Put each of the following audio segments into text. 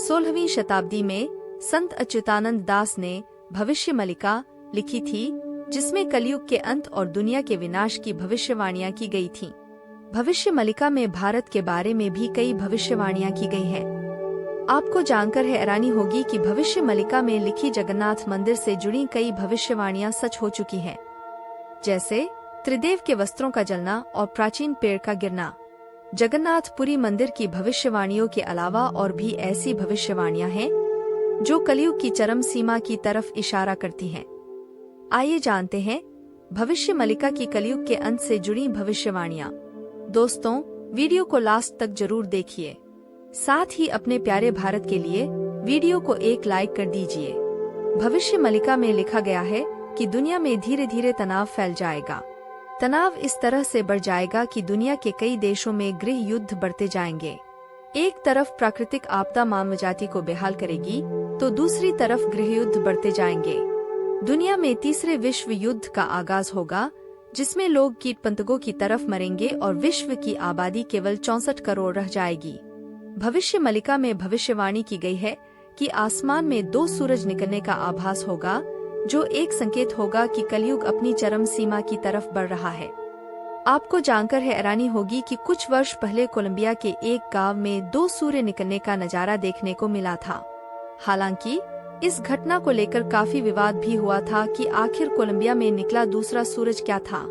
16वीं शताब्दी में संत अच्युतानंद दास ने भविष्य मलिका लिखी थी, जिसमें कलयुग के अंत और दुनिया के विनाश की भविष्यवाणियां की गई थीं। भविष्य मलिका में भारत के बारे में भी कई भविष्यवाणियां की गई हैं। आपको जानकर हैरानी होगी कि भविष्य मलिका में लिखी जगन्नाथ मंदिर से जुड़ी कई भविष्यवाणियां सच हो चुकी हैं, जैसे त्रिदेव के वस्त्रों का जलना और प्राचीन पेड़ का गिरना। जगन्नाथपुरी मंदिर की भविष्यवाणियों के अलावा और भी ऐसी भविष्यवाणियां हैं जो कलयुग की चरम सीमा की तरफ इशारा करती हैं। आइए जानते हैं भविष्य मलिका की कलयुग के अंत से जुड़ी भविष्यवाणियां। दोस्तों, वीडियो को लास्ट तक जरूर देखिए। साथ ही अपने प्यारे भारत के लिए वीडियो को एक लाइक कर दीजिए। भविष्य मलिका में लिखा गया है कि दुनिया में धीरे धीरे तनाव फैल जाएगा। तनाव इस तरह से बढ़ जाएगा कि दुनिया के कई देशों में गृह युद्ध बढ़ते जाएंगे। एक तरफ प्राकृतिक आपदा मानव जाति को बेहाल करेगी, तो दूसरी तरफ गृह युद्ध बढ़ते जाएंगे। दुनिया में तीसरे विश्व युद्ध का आगाज होगा, जिसमें लोग कीट पतंगों की तरफ मरेंगे और विश्व की आबादी केवल 64 करोड़ रह जाएगी। भविष्य मलिका में भविष्यवाणी की गई है कि आसमान में 2 सूरज निकलने का आभास होगा, जो एक संकेत होगा कि कलयुग अपनी चरम सीमा की तरफ बढ़ रहा है। आपको जानकर हैरानी होगी कि कुछ वर्ष पहले कोलंबिया के एक गांव में 2 सूर्य निकलने का नजारा देखने को मिला था। हालांकि इस घटना को लेकर काफी विवाद भी हुआ था कि आखिर कोलंबिया में निकला दूसरा सूरज क्या था।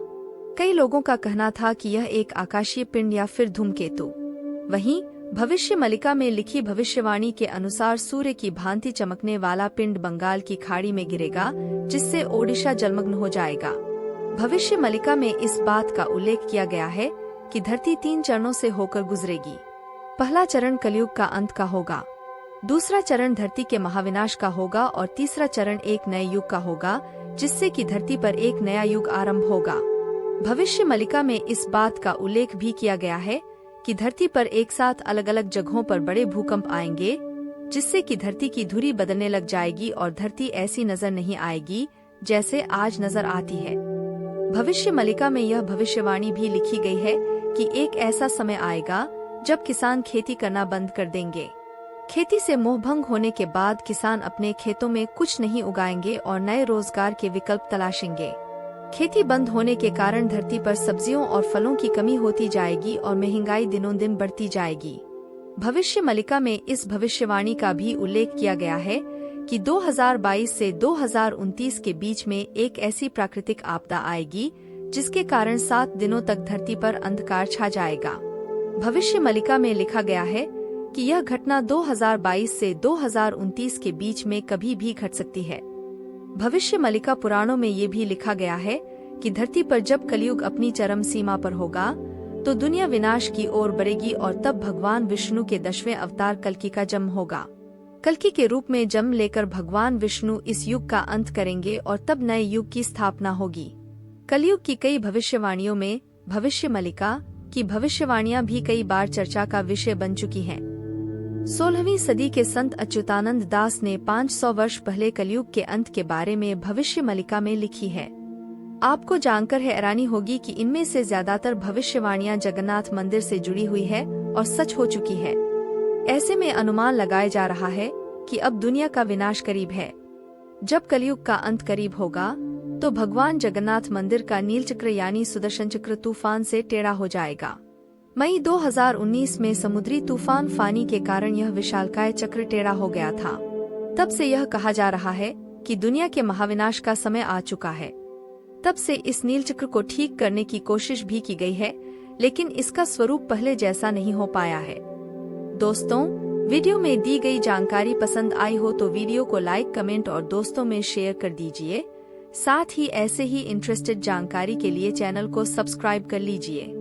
कई लोगों का कहना था कि यह एक आकाशीय पिंड या फिर धूमकेतु। वहीं भविष्य मलिका में लिखी भविष्यवाणी के अनुसार सूर्य की भांति चमकने वाला पिंड बंगाल की खाड़ी में गिरेगा, जिससे ओडिशा जलमग्न हो जाएगा। भविष्य मलिका में इस बात का उल्लेख किया गया है कि धरती 3 चरणों से होकर गुजरेगी। पहला चरण कलयुग का अंत का होगा, दूसरा चरण धरती के महाविनाश का होगा और तीसरा चरण एक नए युग का होगा, जिससे कि धरती पर एक नया युग आरंभ होगा। भविष्य मलिका में इस बात का उल्लेख भी किया गया है कि धरती पर एक साथ अलग अलग जगहों पर बड़े भूकंप आएंगे, जिससे कि धरती की धुरी बदलने लग जाएगी और धरती ऐसी नजर नहीं आएगी जैसे आज नजर आती है। भविष्य मलिका में यह भविष्यवाणी भी लिखी गई है कि एक ऐसा समय आएगा जब किसान खेती करना बंद कर देंगे। खेती से मोहभंग होने के बाद किसान अपने खेतों में कुछ नहीं उगाएंगे और नए रोजगार के विकल्प तलाशेंगे। खेती बंद होने के कारण धरती पर सब्जियों और फलों की कमी होती जाएगी और महंगाई दिनों दिन बढ़ती जाएगी। भविष्य मलिका में इस भविष्यवाणी का भी उल्लेख किया गया है कि 2022 से 2029 के बीच में एक ऐसी प्राकृतिक आपदा आएगी जिसके कारण 7 दिनों तक धरती पर अंधकार छा जाएगा। भविष्य मलिका में लिखा गया है कि यह घटना 2022 से 2029 के बीच में कभी भी घट सकती है। भविष्य मलिका पुराणों में ये भी लिखा गया है कि धरती पर जब कलयुग अपनी चरम सीमा पर होगा, तो दुनिया विनाश की ओर बढ़ेगी और तब भगवान विष्णु के 10वें अवतार कल्कि का जन्म होगा। कल्कि के रूप में जन्म लेकर भगवान विष्णु इस युग का अंत करेंगे और तब नए युग की स्थापना होगी। कलयुग की कई भविष्यवाणियों में भविष्य मलिका की भविष्यवाणियां भी कई बार चर्चा का विषय बन चुकी हैं। 16वीं सदी के संत अच्युतानंद दास ने 500 वर्ष पहले कलयुग के अंत के बारे में भविष्य मलिका में लिखी है। आपको जानकर हैरानी होगी कि इनमें से ज्यादातर भविष्यवाणियां जगन्नाथ मंदिर से जुड़ी हुई है और सच हो चुकी है। ऐसे में अनुमान लगाया जा रहा है कि अब दुनिया का विनाश करीब है। जब कलयुग का अंत करीब होगा, तो भगवान जगन्नाथ मंदिर का नीलचक्र यानी सुदर्शन चक्र तूफान से टेढ़ा हो जाएगा। मई 2019 में समुद्री तूफान फानी के कारण यह विशालकाय चक्र टेढ़ा हो गया था। तब से यह कहा जा रहा है कि दुनिया के महाविनाश का समय आ चुका है। तब से इस नीलचक्र को ठीक करने की कोशिश भी की गई है, लेकिन इसका स्वरूप पहले जैसा नहीं हो पाया है। दोस्तों, वीडियो में दी गई जानकारी पसंद आई हो तो वीडियो को लाइक, कमेंट और दोस्तों में शेयर कर दीजिए। साथ ही ऐसे ही इंटरेस्टेड जानकारी के लिए चैनल को सब्सक्राइब कर लीजिए।